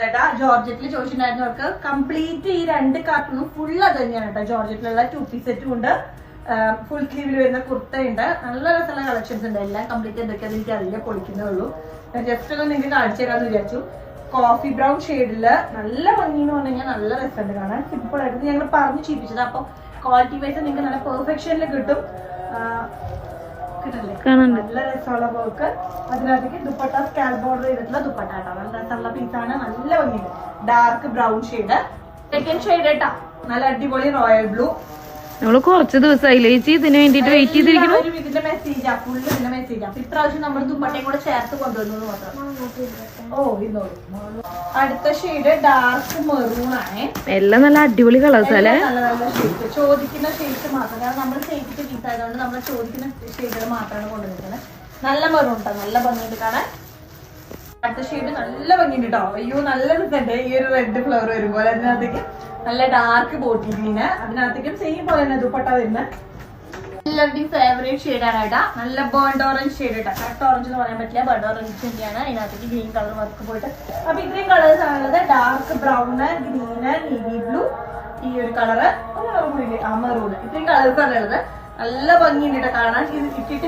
ചേട്ടാ ജോർജറ്റിൽ ചോദിച്ചിട്ടുണ്ടായിരുന്നവർക്ക് കംപ്ലീറ്റ് ഈ 2 കാർട്ടൂണും ഫുൾ അത് തന്നെയാണ് കേട്ടോ. ജോർജറ്റിലുള്ള 2 പീസ് സെറ്റും ഉണ്ട്, ഫുൾ സ്ലീവിൽ വരുന്ന കുർത്തയുണ്ട്, നല്ല രസമുള്ള കളക്ഷൻസ് ഉണ്ട്. എല്ലാം കംപ്ലീറ്റ് എന്തൊക്കെയാണെന്ന് എനിക്ക് അറിയില്ല, പൊളിക്കുന്നേ ഉള്ളൂ. ഞാൻ ജസ്റ്റ് ഒന്ന് നിങ്ങൾക്ക് കാണിച്ചു തരാമെന്ന് വിചാരിച്ചു. കോഫി ബ്രൗൺ ഷെയ്ഡില് നല്ല ഭംഗി എന്ന് പറഞ്ഞു കഴിഞ്ഞാൽ നല്ല രസമുണ്ട് കാണാൻ. സിമ്പിൾ ആയിട്ട് ഞങ്ങൾ പറഞ്ഞു ചെയ്യിപ്പിച്ചത്. അപ്പൊ ക്വാളിറ്റി വൈസ് നിങ്ങൾക്ക് നല്ല പെർഫെക്ഷനിൽ കിട്ടും. നല്ല രസമുള്ള വർക്ക്. അതിനകത്തേക്ക് ദുപ്പട്ട സ്കാൽ ബോർഡർ ചെയ്തിട്ടുള്ള ദുപ്പട്ട കേട്ടോ. നല്ല രസമുള്ള പീസാണ്, നല്ല ഭംഗിയുണ്ട്. Dark brown shade, second shade കേട്ടോ, നല്ല അടിപൊളി റോയൽ ബ്ലൂ. നമ്മള് കുറച്ച് ദിവസമായില്ലേ ചേച്ചി ഇതിന് വേണ്ടിട്ട് വെയിറ്റ് ചെയ്തിരിക്കുന്നു. ഇതിന്റെ മെസ്സേജാ, ഫുള്ള് ഇതിന്റെ മെസ്സേജാ. അപ്പൊ ഇപ്രാവശ്യം നമ്മൾ ദുപ്പട്ടയും കൂടെ ചേർത്ത് കൊണ്ടുവന്നു മാത്രം. ഓ ഇന്നോളൂ. അടുത്ത ഷെയ്ഡ് ഡാർക്ക് മെറൂൺ ആണ്. എല്ലാം നല്ല അടിപൊളി കളേഴ്സ് അല്ലേ. നല്ല നല്ല ഷെയ്ഡ്, ചോദിക്കുന്ന ഷെയ്ഡ് മാത്രം. കാരണം നമ്മൾ ഷെയ്ഡിന്റെ പീസ് ആയതുകൊണ്ട് നമ്മൾ ചോദിക്കുന്ന ഷെയ്ഡുകൾ മാത്രമാണ് കൊണ്ടുവന്നിരിക്കുന്നത്. നല്ല മെറൂൺ കേട്ടോ, നല്ല ഭംഗിയുണ്ട് കാണാൻ. അടുത്ത ഷെയ്ഡ് നല്ല ഭംഗിയുണ്ട് കേട്ടോ. അയ്യോ നല്ല രസമുണ്ട്. ഈ ഒരു റെഡ് ഫ്ലവർ വരുമ്പോൾ അതിനകത്തേക്ക് നല്ല ഡാർക്ക് ബോട്ടിൽ ഗ്രീന്, അതിനകത്തേക്കും സെയിം പോലെ തന്നെ ദുപ്പട്ട വരുന്നത്. എല്ലാവരുടെയും ഫേവറേറ്റ് ഷെയ്ഡാണ് കേട്ടാ. നല്ല ബേൺഡ് ഓറഞ്ച് ഷെയ്ഡ് കേട്ടോ. കറക്റ്റ് ഓറഞ്ച് എന്ന് പറയാൻ പറ്റില്ല, ബേൺഡ് ഓറഞ്ച് തന്നെയാണ്. അതിനകത്തേക്ക് ഗ്രീൻ കളർ വർക്ക് പോയിട്ട്. അപ്പൊ ഇത്രയും കളേഴ്സ് ആണുള്ളത്. Dark brown, green, navy blue, ഈ ഒരു കളറ്, മെറൂണ്, ഇത്രയും കളേഴ്സ് ആണ് ഉള്ളത്. നല്ല ഭംഗിയുണ്ട് കേട്ടോ കാണാൻ. ഇത് ഇട്ടിട്ട്